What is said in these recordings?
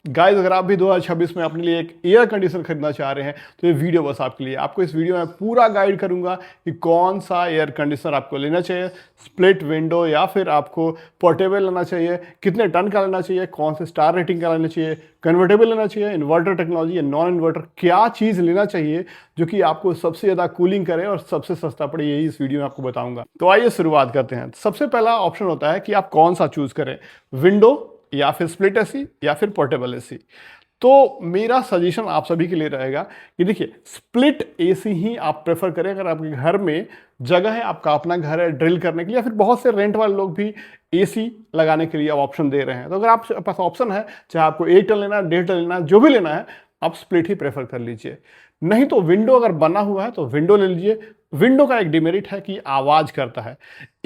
Guys अगर आप भी 2026 में अपने लिए एक एयर कंडीशनर खरीदना चाह रहे हैं तो ये वीडियो बस आपके लिए। आपको इस वीडियो में पूरा गाइड करूंगा कि कौन सा एयर कंडीशनर आपको लेना चाहिए, स्प्लिट विंडो या फिर आपको पोर्टेबल लेना चाहिए, कितने टन का लेना चाहिए, कौन से स्टार रेटिंग का लेना चाहिए, कन्वर्टेबल लेना चाहिए, इन्वर्टर टेक्नोलॉजी या नॉन इन्वर्टर, क्या चीज़ लेना चाहिए जो कि आपको सबसे ज़्यादा कूलिंग करे और सबसे सस्ता पड़े, यही इस वीडियो में आपको बताऊंगा। तो आइए शुरुआत करते हैं। सबसे पहला ऑप्शन होता है कि आप कौन सा चूज करें, विंडो या फिर स्प्लिट एसी या फिर पोर्टेबल एसी। तो मेरा सजेशन आप सभी के लिए रहेगा कि देखिए स्प्लिट एसी ही आप प्रेफर करें अगर आपके घर में जगह है, आपका अपना घर है ड्रिल करने के लिए, या फिर बहुत से रेंट वाले लोग भी एसी लगाने के लिए ऑप्शन दे रहे हैं। तो अगर आपके पास ऑप्शन है, चाहे आपको 1 टन लेना है, 1.5 टन लेना है, जो भी लेना है, आप स्प्लिट ही प्रेफर कर लीजिए। नहीं तो विंडो अगर बना हुआ है तो विंडो ले लीजिए। विंडो का एक डिमेरिट है कि आवाज करता है।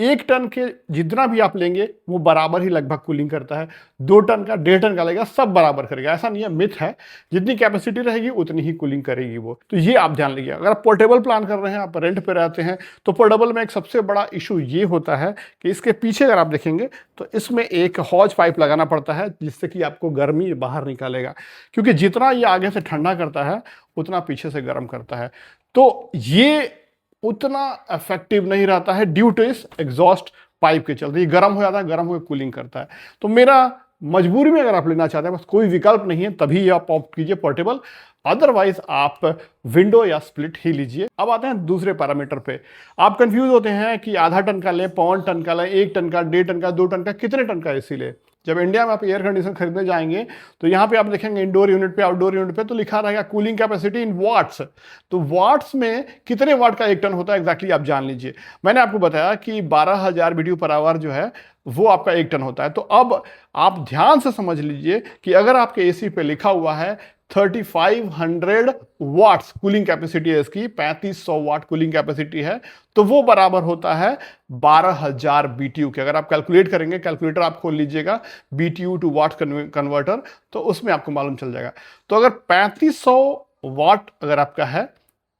1 टन के जितना भी आप लेंगे वो बराबर ही लगभग कूलिंग करता है। 2 टन का, 1.5 टन का लेगा, सब बराबर करेगा, ऐसा नहीं है, मिथ है। जितनी कैपेसिटी रहेगी उतनी ही कूलिंग करेगी वो। तो ये आप जान लीजिए। अगर आप पोर्टेबल प्लान कर रहे हैं, आप रेंट पे रहते हैं, तो पोर्टेबल में एक सबसे बड़ा इशू ये होता है कि इसके पीछे अगर आप देखेंगे तो इसमें एक हॉज पाइप लगाना पड़ता है जिससे कि आपको गर्मी बाहर निकालेगा, क्योंकि जितना ये आगे से ठंडा करता है उतना पीछे से गर्म करता है। तो ये उतना इफेक्टिव नहीं रहता है ड्यू टू इस एग्जॉस्ट पाइप के चलते। ये गर्म हो जाता है, गर्म होकर कूलिंग करता है। तो मेरा मजबूरी में अगर आप लेना चाहते हैं, बस कोई विकल्प नहीं है, तभी आप ऑप्ट कीजिए पोर्टेबल। अदरवाइज आप विंडो या स्प्लिट ही लीजिए। अब आते हैं दूसरे पैरामीटर पे। आप कंफ्यूज होते हैं कि आधा टन का लें, 1.25 टन का लें, 1 टन का, 1.5 टन का, 2 टन का, कितने टन का एसी ले। जब इंडिया में आप एयर कंडीशनर खरीदने जाएंगे तो यहाँ पे आप देखेंगे इंडोर यूनिट पे, आउटडोर यूनिट पे तो लिखा रहेगा कूलिंग कैपेसिटी इन वाट्स। तो वाट्स में कितने वाट का 1 टन होता है एग्जैक्टली आप जान लीजिए। मैंने आपको बताया कि 12,000 BTU पर आवर जो है वो आपका 1 टन होता है। तो अब आप ध्यान से समझ लीजिए कि अगर आपके एसी पे लिखा हुआ है 3500 वाट्स कूलिंग कैपेसिटी है, इसकी 3500 वाट कूलिंग कैपेसिटी है, तो वो बराबर होता है 12,000 BTU के। अगर आप कैलकुलेट करेंगे, कैलकुलेटर आप खोल लीजिएगा, BTU टू वाट कन्वर्टर, तो उसमें आपको मालूम चल जाएगा। तो अगर 3500 वाट अगर आपका है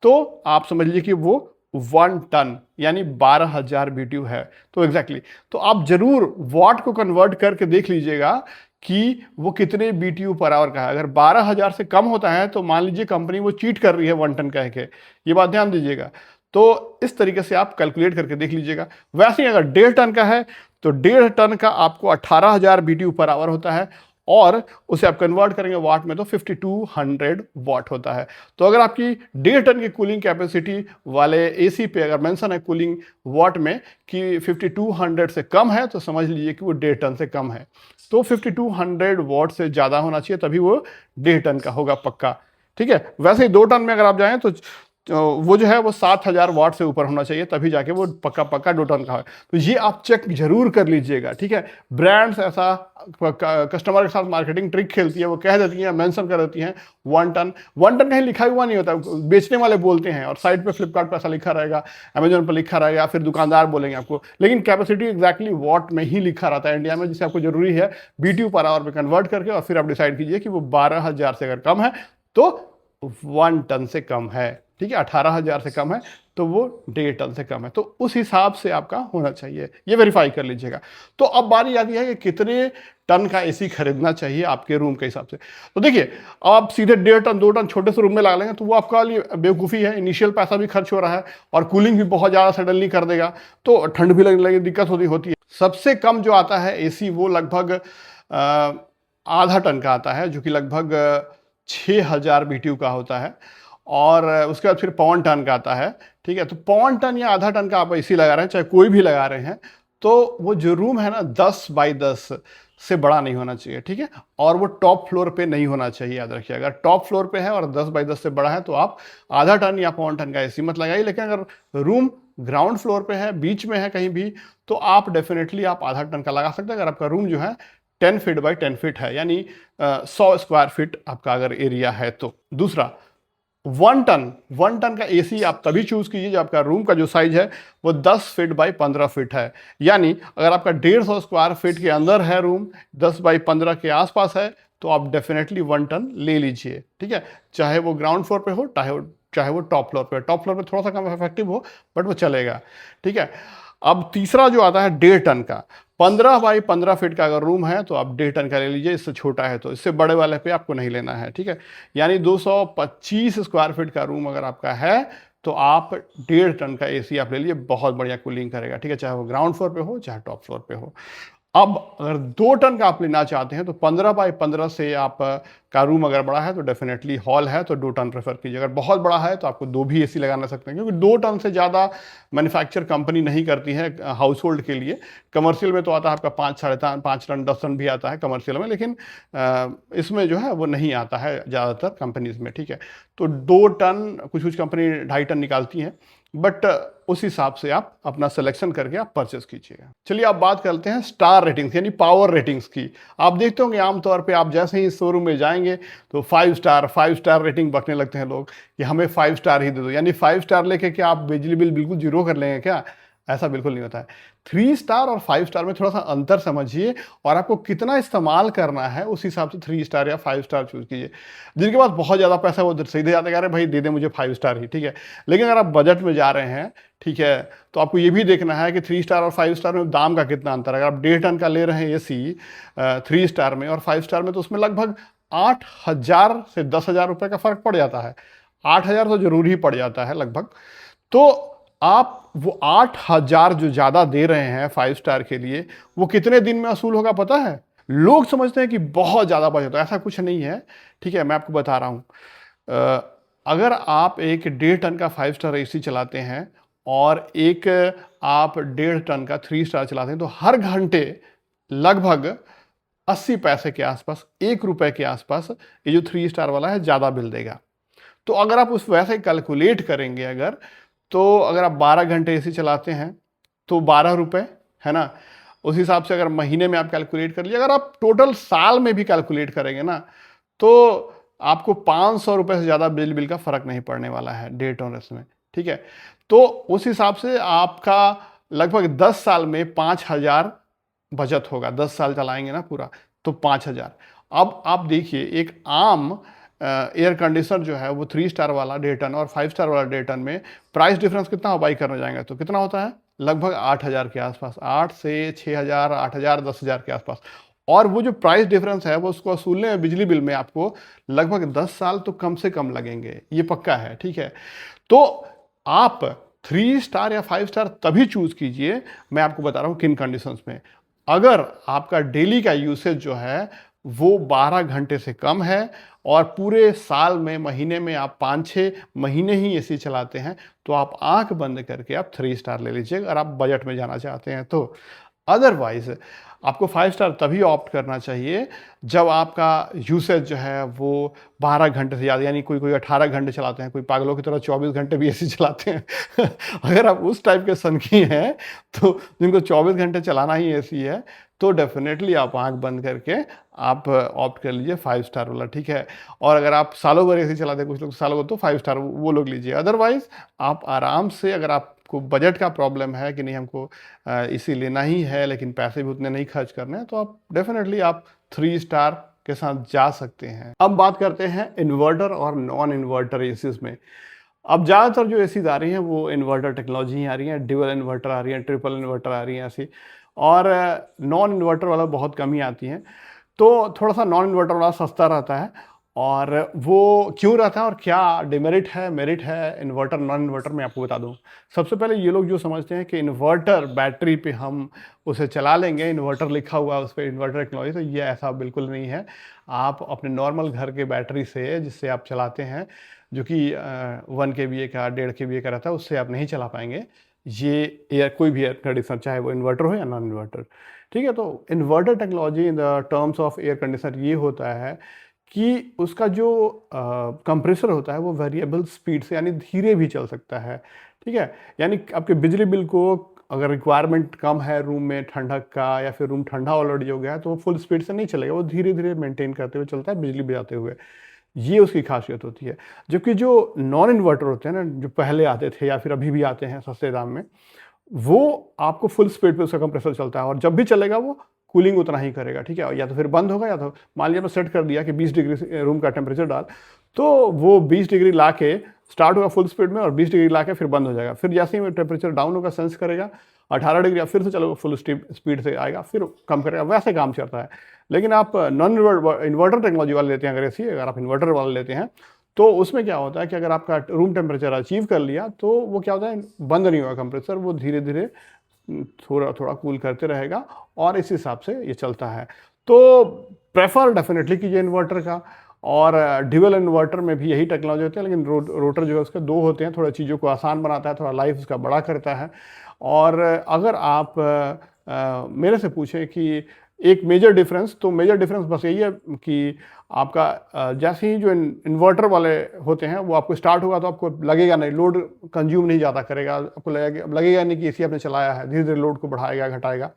तो आप समझ लीजिए कि वो 1 टन यानी 12,000 BTU है। तो एग्जैक्टली तो आप जरूर वाट को कन्वर्ट करके देख लीजिएगा कि वो कितने BTU पर आवर का है। अगर 12,000 से कम होता है तो मान लीजिए कंपनी वो चीट कर रही है 1 टन कह के, ये बात ध्यान दीजिएगा। तो इस तरीके से आप कैलकुलेट करके देख लीजिएगा। वैसे ही अगर 1.5 टन का है तो 1.5 टन का आपको 18,000 BTU पर आवर होता है, और उसे आप कन्वर्ट करेंगे वाट में तो 5200 वाट होता है। तो अगर आपकी 1.5 टन की कूलिंग कैपेसिटी वाले एसी पे अगर मेंशन है कूलिंग वाट में कि 5200 से कम है, तो समझ लीजिए कि वो 1.5 टन से कम है। तो 5200 वाट से ज़्यादा होना चाहिए, तभी वो 1.5 टन का होगा पक्का। ठीक है। वैसे ही 2 टन में अगर आप जाएं तो वो जो है वो 7,000 वाट से ऊपर होना चाहिए, तभी जाके वो पक्का पक्का 2 टन का है। तो ये आप चेक जरूर कर लीजिएगा। ठीक है। ब्रांड्स ऐसा कस्टमर के साथ मार्केटिंग ट्रिक खेलती है, वो कह देती है, मेंशन कर देती हैं 1 टन। 1 टन कहीं लिखा हुआ नहीं होता, बेचने वाले बोलते हैं, और साइड पे फ्लिपकार्ट पर ऐसा लिखा रहेगा, अमेजोन पर लिखा रहेगा, फिर दुकानदार बोलेंगे आपको, लेकिन कैपेसिटी एग्जैक्टली वाट में ही लिखा रहता है इंडिया में, जिसे आपको जरूरी है BTU पर आवर में कन्वर्ट करके, और फिर आप डिसाइड कीजिए कि वो 12,000 से अगर कम है तो 1 टन से कम है। ठीक है। 18,000 से कम है तो वो 1.5 टन से कम है, तो उस हिसाब से आपका होना चाहिए, ये वेरीफाई कर लीजिएगा। तो अब बारी आती है कि कितने टन का एसी खरीदना चाहिए आपके रूम के हिसाब से। तो देखिए आप सीधे 1.5 टन 2 टन छोटे से रूम में लगा लेंगे तो वो आपका लिए बेवकूफ़ी है। इनिशियल पैसा भी खर्च हो रहा है और कूलिंग भी बहुत ज़्यादा सडनली कर देगा, तो ठंड भी लगने लगी, दिक्कत होती है। सबसे कम जो आता है एसी वो लगभग आधा टन का आता है, जो कि लगभग 6,000 BTU का होता है, और उसके बाद फिर 1.25 टन का आता है। ठीक है। तो 1.25 टन या आधा टन का आप एसी लगा रहे हैं, चाहे कोई भी लगा रहे हैं, तो वो जो रूम है ना 10 बाई 10 से बड़ा नहीं होना चाहिए। ठीक है। और वो टॉप फ्लोर पे नहीं होना चाहिए, याद रखिए। अगर टॉप फ्लोर पे है और 10 बाई 10 से बड़ा है तो आप आधा टन या 1.25 टन का एसी मत लगाइए। लेकिन अगर रूम ग्राउंड फ्लोर पे है, बीच में है कहीं भी, तो आप डेफिनेटली आप आधा टन का लगा सकते हैं। अगर आपका रूम जो है 10 फीट बाई 10 फीट है, यानी 100 स्क्वायर फीट आपका अगर एरिया है तो। दूसरा 1 टन का एसी आप तभी चूज कीजिए जब आपका रूम का जो साइज है वो 10 फीट बाई 15 फीट है। यानी अगर आपका 150 स्क्वायर फीट के अंदर है रूम, 10 बाई 15 के आसपास है, तो आप डेफिनेटली 1 टन ले लीजिए। ठीक है। चाहे वो ग्राउंड फ्लोर पे हो, चाहे वो टॉप फ्लोर पे। टॉप फ्लोर पे थोड़ा सा कम इफेक्टिव हो, बट वो चलेगा। ठीक है। अब तीसरा जो आता है 1.5 टन का, 15 बाई 15 फीट का अगर रूम है तो आप 1.5 टन का ले लीजिए, इससे छोटा है तो, इससे बड़े वाले पे आपको नहीं लेना है, ठीक है। यानी 225 स्क्वायर फीट का रूम अगर आपका है तो आप 1.5 टन का एसी आप ले लीजिए, बहुत बढ़िया कूलिंग करेगा, ठीक है, चाहे वो ग्राउंड फ्लोर पे हो चाहे टॉप फ्लोर पे हो। अब अगर 2 टन का आप लेना चाहते हैं तो 15 बाई 15 से आप का रूम अगर बड़ा है तो डेफिनेटली हॉल है तो 2 टन प्रेफर कीजिए। अगर बहुत बड़ा है तो आपको 2 भी एसी लगाना सकते हैं, क्योंकि 2 टन से ज़्यादा मैन्युफैक्चर कंपनी नहीं करती है हाउस होल्ड के लिए। कमर्शियल में तो आता है आपका 5, साढ़े 5 टन 10 टन भी आता है कमर्शियल में, लेकिन इसमें जो है वो नहीं आता है ज़्यादातर कंपनीज में, ठीक है। तो 2 टन, कुछ कुछ कंपनी 2.5 टन निकालती हैं, बट उस हिसाब से आप अपना सिलेक्शन करके आप परचेस कीजिएगा। चलिए आप बात करते हैं स्टार रेटिंग्स यानी पावर रेटिंग्स की। आप देखते होंगे आमतौर पे आप जैसे ही शोरूम में जाएंगे तो 5 स्टार रेटिंग बकने लगते हैं लोग कि हमें 5 स्टार ही दे दो, यानी 5 स्टार लेके क्या आप बिजली बिल बिल्कुल जीरो कर लेंगे क्या? ऐसा बिल्कुल नहीं होता है। 3 स्टार और 5 स्टार में थोड़ा सा अंतर समझिए और आपको कितना इस्तेमाल करना है उस हिसाब से 3 स्टार या 5 स्टार चूज कीजिए। जिनके पास बहुत ज़्यादा पैसा है वो सीधे जाते हैं, अरे भाई दे दे मुझे 5 स्टार ही, ठीक है। लेकिन अगर आप बजट में जा रहे हैं, ठीक है, तो आपको ये भी देखना है कि 3 स्टार और 5 स्टार में दाम का कितना अंतर है। अगर आप 1.5 टन का ले रहे हैं एसी 3 स्टार में और 5 स्टार में, तो उसमें लगभग 8,000 से 10,000 रुपये का फर्क पड़ जाता है। 8,000 तो जरूर ही पड़ जाता है लगभग। तो आप वो 8,000 जो ज़्यादा दे रहे हैं 5 स्टार के लिए, वो कितने दिन में वसूल होगा पता है? लोग समझते हैं कि बहुत ज़्यादा बजट है, ऐसा कुछ नहीं है, ठीक है। मैं आपको बता रहा हूँ, अगर आप एक 1.5 टन का 5 स्टार एसी चलाते हैं और एक आप 1.5 टन का 3 स्टार चलाते हैं, तो हर घंटे लगभग 80 पैसे के आसपास, 1 रुपए के आसपास ये जो 3 स्टार वाला है ज़्यादा बिल देगा। तो अगर आप उस वैसे कैलकुलेट करेंगे अगर, तो अगर आप 12 घंटे एसी चलाते हैं तो 12 रुपये, है ना। उस हिसाब से अगर महीने में आप कैलकुलेट कर लीजिए, अगर आप टोटल साल में भी कैलकुलेट करेंगे ना, तो आपको 500 रुपये से ज़्यादा बिजली बिल का फ़र्क नहीं पड़ने वाला है 1.5 टन में, ठीक है। तो उस हिसाब से आपका लगभग 10 साल में 5,000 बचत होगा। 10 साल चलाएंगे ना पूरा तो 5,000। अब आप देखिए एक आम एयर कंडीशनर जो है वो 3 स्टार वाला 1.5 टन और 5 स्टार वाला 1.5 टन में प्राइस डिफरेंस कितना हो, बाई करने जाएंगे तो कितना होता है? लगभग 8,000 के आसपास, 8 से 6,000, 8,000, 10,000 के आसपास। और वो जो प्राइस डिफरेंस है वो उसको वसूलने में बिजली बिल में आपको लगभग 10 साल तो कम से कम लगेंगे, ये पक्का है, ठीक है। तो आप 3 स्टार या 5 स्टार तभी चूज कीजिए, मैं आपको बता रहा हूँ किन कंडीशंस में। अगर आपका डेली का यूसेज जो है वो 12 घंटे से कम है और पूरे साल में, महीने में आप 5-6 महीने ही एसी चलाते हैं, तो आप आंख बंद करके आप 3 स्टार ले लीजिए अगर आप बजट में जाना चाहते हैं तो। अदरवाइज आपको 5 स्टार तभी ऑप्ट करना चाहिए जब आपका यूसेज जो है वो 12 घंटे से ज़्यादा, यानी कोई कोई 18 घंटे चलाते हैं, कोई पागलों की तरह 24 घंटे भी एसी चलाते हैं अगर आप उस टाइप के सनकी हैं तो जिनको 24 घंटे चलाना ही एसी है, तो डेफिनेटली आप आंख बंद करके आप ऑप्ट कर लीजिए 5 स्टार वाला, ठीक है। और अगर आप सालों भर एसी चलाते हैं, कुछ लोग सालों भर, तो 5 स्टार वो लोग लीजिए। अदरवाइज आप आराम से, अगर आपको बजट का प्रॉब्लम है कि नहीं हमको एसी लेना ही है लेकिन पैसे भी उतने नहीं खर्च करने हैं, तो आप डेफिनेटली आप 3 स्टार के साथ जा सकते हैं। अब बात करते हैं इन्वर्टर और नॉन इन्वर्टर एसीज में। अब ज़्यादातर जो एसीज आ रही हैं वो इन्वर्टर टेक्नोलॉजी ही आ रही हैं, ड्यूअल इन्वर्टर आ रही हैं, ट्रिपल इन्वर्टर आ रही हैं ऐसी, और नॉन इन्वर्टर वाला बहुत कम ही आती हैं। तो थोड़ा सा नॉन इन्वर्टर वाला सस्ता रहता है, और वो क्यों रहता है और क्या डिमेरिट है मेरिट है इन्वर्टर नॉन इन्वर्टर में आपको बता दूं। सबसे पहले ये लोग जो समझते हैं कि इन्वर्टर बैटरी पे हम उसे चला लेंगे, इन्वर्टर लिखा हुआ है उस पर इन्वर्टर टेक्नोलॉजी, तो ये ऐसा बिल्कुल नहीं है। आप अपने नॉर्मल घर के बैटरी से जिससे आप चलाते हैं, जो कि 1 kVA का 1.5 kVA का रहता है, उससे आप नहीं चला पाएंगे ये कोई भी एयर कंडीशनर, चाहे वो इन्वर्टर हो या नॉन इन्वर्टर, ठीक है। तो inverter technology in the terms of air conditioner ये होता है कि उसका जो कंप्रेसर होता है वो वेरिएबल स्पीड से, यानी धीरे भी चल सकता है, ठीक है। यानी आपके बिजली बिल को अगर रिक्वायरमेंट कम है रूम में ठंडक का, या फिर रूम ठंडा ऑलरेडी हो गया है, तो वो फुल स्पीड से नहीं चलेगा, वो धीरे धीरे मेंटेन करते हुए चलता है बिजली बचाते हुए। ये उसकी खासियत होती है। जबकि जो नॉन इन्वर्टर होते हैं ना, जो पहले आते थे या फिर अभी भी आते हैं सस्ते दाम में, वो आपको फुल स्पीड पे उसका कंप्रेसर चलता है, और जब भी चलेगा वो कूलिंग उतना ही करेगा, ठीक है। या तो फिर बंद होगा, या तो मान लीजिए आपने सेट कर दिया कि 20 डिग्री रूम का टेम्परेचर डाल, तो वो 20 डिग्री ला के स्टार्ट होगा फुल स्पीड में और 20 डिग्री ला के फिर बंद हो जाएगा। फिर जैसे ही वो टेम्परेचर डाउन होगा, सेंस करेगा 18 डिग्री, अब फिर से चलो फुल स्पीड से आएगा, फिर कम करेगा, वैसे काम चलता है। लेकिन आप नॉन इन्वर्टर टेक्नोलॉजी वाले लेते हैं, अगर आप इन्वर्टर वाले लेते हैं, तो उसमें क्या होता है कि अगर आपका रूम टेम्परेचर अचीव कर लिया, तो वो क्या होता है, बंद नहीं होगा कंप्रेसर, वो धीरे धीरे थोड़ा थोड़ा कूल करते रहेगा और इस हिसाब से ये चलता है। तो प्रेफर डेफिनेटली कीजिए इन्वर्टर का। और ड्यूअल इन्वर्टर में भी यही टेक्नोलॉजी होती है, लेकिन रोटर जो है उसके 2 होते हैं, थोड़ा चीज़ों को आसान बनाता है, थोड़ा लाइफ उसका बड़ा करता है। और अगर आप मेरे से पूछें कि एक मेजर डिफरेंस, तो मेजर डिफरेंस बस यही है कि आपका जैसे ही जो इन्वर्टर वाले होते हैं वो आपको स्टार्ट होगा तो आपको लगेगा नहीं, लोड कंज्यूम नहीं ज़्यादा करेगा, आपको लगेगा नहीं कि एसी आपने चलाया है, धीरे धीरे लोड को बढ़ाएगा घटाएगा।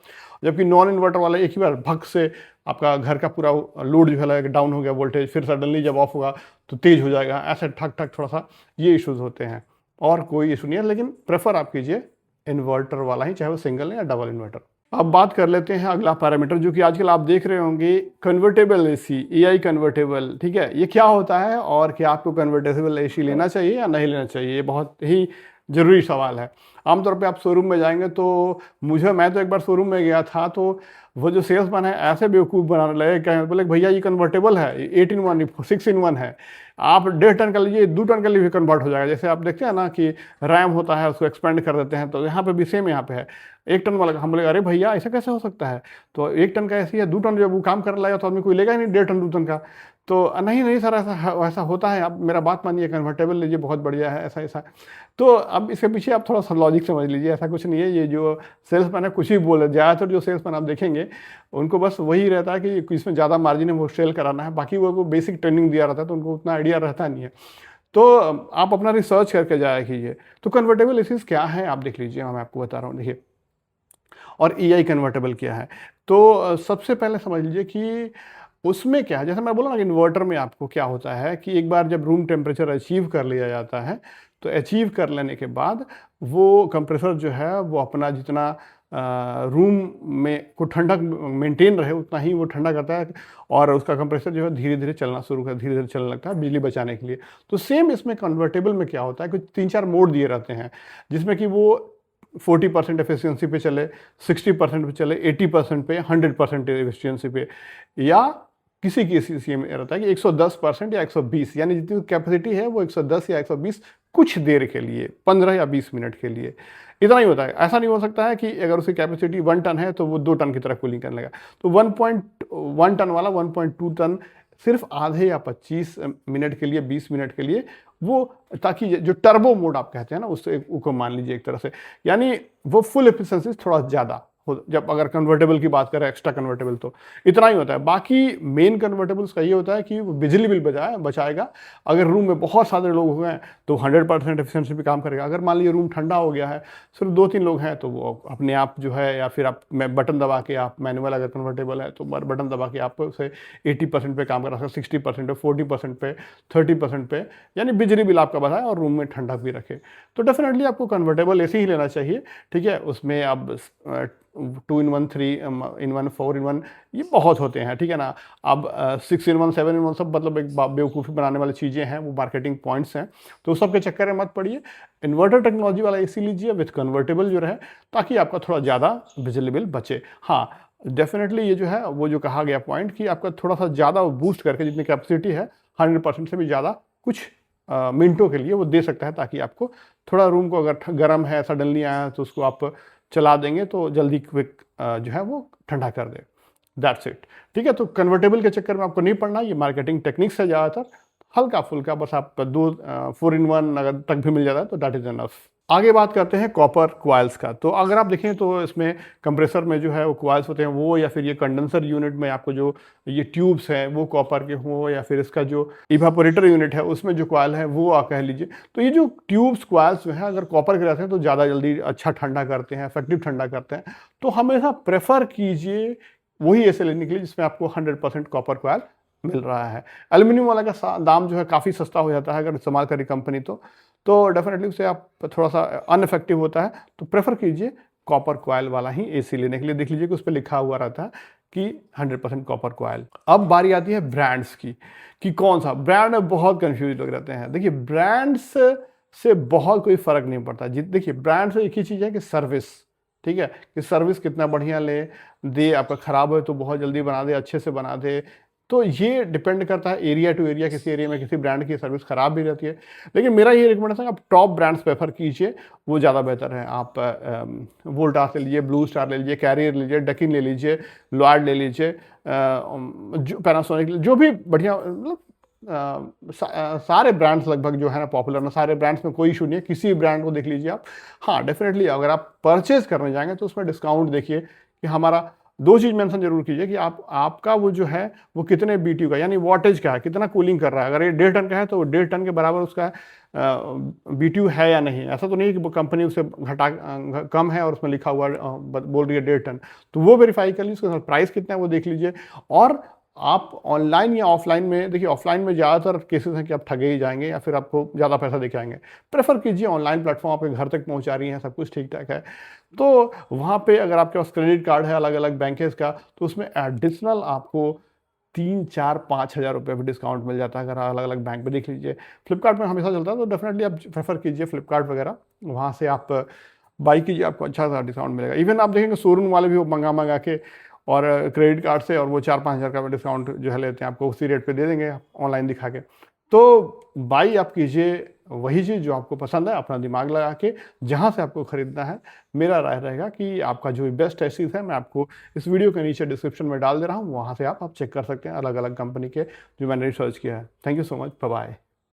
जबकि नॉन इन्वर्टर वाले एक ही बार भग से आपका घर का पूरा लोड जो है डाउन हो गया वोल्टेज, फिर सडनली जब ऑफ होगा तो तेज हो जाएगा, ऐसे ठक ठक थोड़ा सा ये इश्यूज होते हैं। और कोई इशू नहीं है, लेकिन प्रेफर आप कीजिए इन्वर्टर वाला ही, चाहे वो सिंगल है या डबल इन्वर्टर। अब बात कर लेते हैं अगला पैरामीटर, जो कि आजकल आप देख रहे होंगे, कन्वर्टेबल एसी, एआई कन्वर्टेबल, ठीक है। ये क्या होता है और क्या आपको कन्वर्टेबल एसी लेना चाहिए या नहीं लेना चाहिए, ये बहुत ही ज़रूरी सवाल है। आमतौर पे आप शोरूम में जाएंगे तो मैं तो एक बार शोरूम में गया था, तो वो जो सेल्समैन है ऐसे बेवकूफ़ बनाने लगे, क्या बोले, भैया ये कन्वर्टेबल है, 8 in 1 6 in 1 है, आप 1.5 टन का लीजिए, 2 टन का लिए भी कन्वर्ट हो जाएगा। जैसे आप देखते हैं ना कि रैम होता है उसको एक्सपेंड कर देते हैं, तो यहाँ पे भी सेम यहाँ पे है 1 टन वाला। हम बोले अरे भैया ऐसा कैसे हो सकता है, तो 1 टन का ऐसी है, 2 टन जब वो काम करने लगेगा तो आदमी कोई लेगा ही नहीं 1.5 टन 2 टन का। तो नहीं सर, ऐसा होता है, आप मेरा बात मानिए, कन्वर्टेबल लीजिए, बहुत बढ़िया है, ऐसा ऐसा। तो अब इसके पीछे आप थोड़ा सा लॉजिक समझ लीजिए, ऐसा कुछ नहीं है, ये जो सेल्समैन है कुछ ही बोले, ज़्यादातर जो सेल्समैन आप देखेंगे उनको बस वही रहता है कि इसमें ज़्यादा मार्जिन है वो सेल कराना है, बाकी वो बेसिक ट्रेनिंग दिया रहता है तो उनको उतना आइडिया रहता नहीं है। तो आप अपना रिसर्च करके जाया कीजिए। तो कन्वर्टेबल एसीज क्या है आप देख लीजिए, मैं आपको बता रहा हूँ, देखिए। और एआई कन्वर्टेबल क्या है, तो सबसे पहले समझ लीजिए कि उसमें क्या है, जैसे मैं बोला ना कि इन्वर्टर में आपको क्या होता है कि एक बार जब रूम टेम्परेचर अचीव कर लिया जाता है, तो अचीव कर लेने के बाद वो कंप्रेसर जो है वो अपना जितना रूम में को ठंडक मेंटेन रहे उतना ही वो ठंडा करता है, और उसका कंप्रेसर जो है धीरे धीरे चलना शुरू कर, धीरे धीरे चलने लगता है बिजली बचाने के लिए। तो सेम इसमें कन्वर्टेबल में क्या होता है, कुछ 3-4 मोड दिए रहते हैं, जिसमें कि वो 40% एफिशिएंसी पे चले, 60% पे चले, 80% पे, 100% एफिशिएंसी पे, या किसी किसी में रहता है कि 110% या 120, यानी जितनी कैपेसिटी है वो 110 या 120 कुछ देर के लिए, 15 या 20 मिनट के लिए, इतना ही होता है। ऐसा नहीं हो सकता है कि अगर उसकी कैपेसिटी 1 टन है तो वो 2 टन की तरह कूलिंग करने लगा। तो 1.1 टन वाला 1.2 टन सिर्फ आधे या 25 मिनट के लिए, 20 मिनट के लिए वो, ताकि जो टर्बो मोड आप कहते हैं ना, उसको मान लीजिए एक तरह से, यानी वो फुल एफिशिएंसी थोड़ा ज़्यादा हो, जब अगर कन्वर्टेबल की बात करें, एक्स्ट्रा कन्वर्टेबल, तो इतना ही होता है। बाकी मेन कन्वर्टेबल्स का ये होता है कि वो बिजली बिल बचाएगा। अगर रूम में बहुत सारे लोग हो गए तो 100% एफिशिएंसी पे काम करेगा। अगर मान लीजिए रूम ठंडा हो गया है, सिर्फ 2-3 लोग हैं, तो वो अपने आप जो है, या फिर आप बटन दबा के, आप मैनुअल अगर कन्वर्टेबल है तो बटन दबा के आप उसे 80% पे काम करा सकते, 60% पे, 40% पे, 30% पे, यानी बिजली बिल आपका बढ़ाए और रूम में ठंडक भी रखे। तो डेफिनेटली आपको कन्वर्टेबल एसी ही लेना चाहिए, ठीक है। उसमें अब 2 in 1, 3 in 1, 4 in 1 ये बहुत होते हैं, ठीक है ना। अब 6 in 1, 7 in 1 सब मतलब एक बेवकूफ़ी बनाने वाली चीज़ें हैं, वो मार्केटिंग पॉइंट्स हैं, तो सब के चक्कर में मत पड़िए। इन्वर्टर टेक्नोलॉजी वाला एसी लीजिए विथ कन्वर्टेबल जो रहे, ताकि आपका थोड़ा ज़्यादा बिजली बिल बचे। हाँ, डेफिनेटली ये जो है वो जो कहा गया पॉइंट कि आपका थोड़ा सा ज़्यादा बूस्ट करके, जितनी कैपेसिटी है 100% से भी ज़्यादा कुछ मिनटों के लिए वो दे सकता है, ताकि आपको थोड़ा रूम को, अगर गर्म है, सडनली आया है, तो उसको आप चला देंगे तो जल्दी क्विक जो है वो ठंडा कर दे। दैट्स इट, ठीक है। तो कन्वर्टेबल के चक्कर में आपको नहीं पड़ना, ये मार्केटिंग टेक्निक्स है ज़्यादातर, हल्का फुल्का बस आप 4 in 1 अगर तक भी मिल जाता है तो दैट इज़ एनफ। आगे बात करते हैं कॉपर क्वाइल्स का। तो अगर आप देखें तो इसमें कंप्रेसर में जो है वो क्वाइल्स होते हैं वो, या फिर ये कंडेंसर यूनिट में आपको जो ये ट्यूब्स हैं वो कॉपर के हो, या फिर इसका जो इवापोरेटर यूनिट है उसमें जो क्वाइल है वो आप कह लीजिए। तो ये जो ट्यूब्स क्वाइल्स जो है अगर कॉपर के रहते हैं तो ज़्यादा जल्दी अच्छा ठंडा करते हैं, इफेक्टिव ठंडा करते हैं। तो हमेशा प्रेफर कीजिए वही ऐसे लेने के लिए जिसमें आपको 100% कॉपर क्वाइल मिल रहा है। एल्यूमिनियम वाला का दाम जो है काफ़ी सस्ता हो जाता है अगर इस्तेमाल करें कंपनी तो डेफिनेटली उससे आप थोड़ा सा अनइफेक्टिव होता है। तो प्रेफर कीजिए कॉपर क्वाइल वाला ही एसी लेने के लिए। देख लीजिए कि उस पर लिखा हुआ रहता है कि 100% कॉपर कॉयल। अब बारी आती है ब्रांड्स की, कि कौन सा ब्रांड में बहुत कंफ्यूज लोग रहते हैं। देखिए ब्रांड्स से बहुत कोई फर्क नहीं पड़ता। देखिए ब्रांड से एक ही चीज़ है कि सर्विस, ठीक है, कि सर्विस कितना बढ़िया दे, आपका ख़राब हो तो बहुत जल्दी बना दे, अच्छे से बना दे। तो ये डिपेंड करता है एरिया टू एरिया, किसी एरिया में किसी ब्रांड की सर्विस ख़राब भी रहती है। लेकिन मेरा ये रिकमेंडेशन है आप टॉप ब्रांड्स प्रेफर कीजिए, वो ज़्यादा बेहतर है। आप वोल्टास ले लीजिए, ब्लू स्टार ले लीजिए, कैरियर ले लीजिए, डकिन ले लीजिए, लॉयड ले लीजिए, जो पैनासोनिक, जो भी बढ़िया, मतलब सारे ब्रांड्स लगभग जो है ना पॉपुलर ना, सारे ब्रांड्स में कोई इशू नहीं है, किसी ब्रांड को देख लीजिए आप। हाँ डेफिनेटली अगर आप परचेज करने जाएंगे तो उसमें डिस्काउंट देखिए कि हमारा, दो चीज़ मेंशन जरूर कीजिए कि आपका वो जो है वो कितने BTU का, यानी वॉटेज का है, कितना कूलिंग कर रहा है। अगर ये 1.5 टन का है तो 1.5 टन के बराबर उसका BTU है या नहीं। ऐसा तो नहीं है कि कंपनी उसे कम है और उसमें लिखा हुआ बोल रही है 1.5 टन, तो वो वेरीफाई कर लीजिए। उसके साथ प्राइस कितना है वो देख लीजिए। और आप ऑनलाइन या ऑफलाइन में, देखिए ऑफलाइन में ज़्यादातर केसेस हैं कि आप ठगे ही जाएंगे या फिर आपको ज़्यादा पैसा देके आएंगे। प्रेफर कीजिए ऑनलाइन प्लेटफॉर्म आपके घर तक पहुंचा रही हैं, सब कुछ ठीक ठाक है, तो वहाँ पे अगर आपके पास क्रेडिट कार्ड है अलग अलग बैंकेस का, तो उसमें एडिशनल आपको 3, 4, 5 हज़ार रुपये भी डिस्काउंट मिल जाता है अगर अलग अलग बैंक पे देख लीजिए। फ्लिपकार्ट में हमेशा चलता है, तो डेफिनेटली आप प्रेफर कीजिए फ्लिपकार्ट वगैरह, वहाँ से आप बाई कीजिए, आपको अच्छा सा डिस्काउंट मिलेगा। इवन आप देखेंगे शोरूम वाले भी वो मंगा के और क्रेडिट कार्ड से, और वो 4-5 हज़ार का डिस्काउंट जो है लेते हैं, आपको उसी रेट पे दे देंगे ऑनलाइन दिखा के। तो बाई आप कीजिए वही चीज़ जो आपको पसंद है, अपना दिमाग लगा के, जहाँ से आपको ख़रीदना है। मेरा राय रहेगा कि आपका जो बेस्ट चॉइसेस है मैं आपको इस वीडियो के नीचे डिस्क्रिप्शन में डाल दे रहा हूँ, वहाँ से आप चेक कर सकते हैं अलग अलग कंपनी के जो मैंने रिसर्च किया है। Thank you so much, bye bye.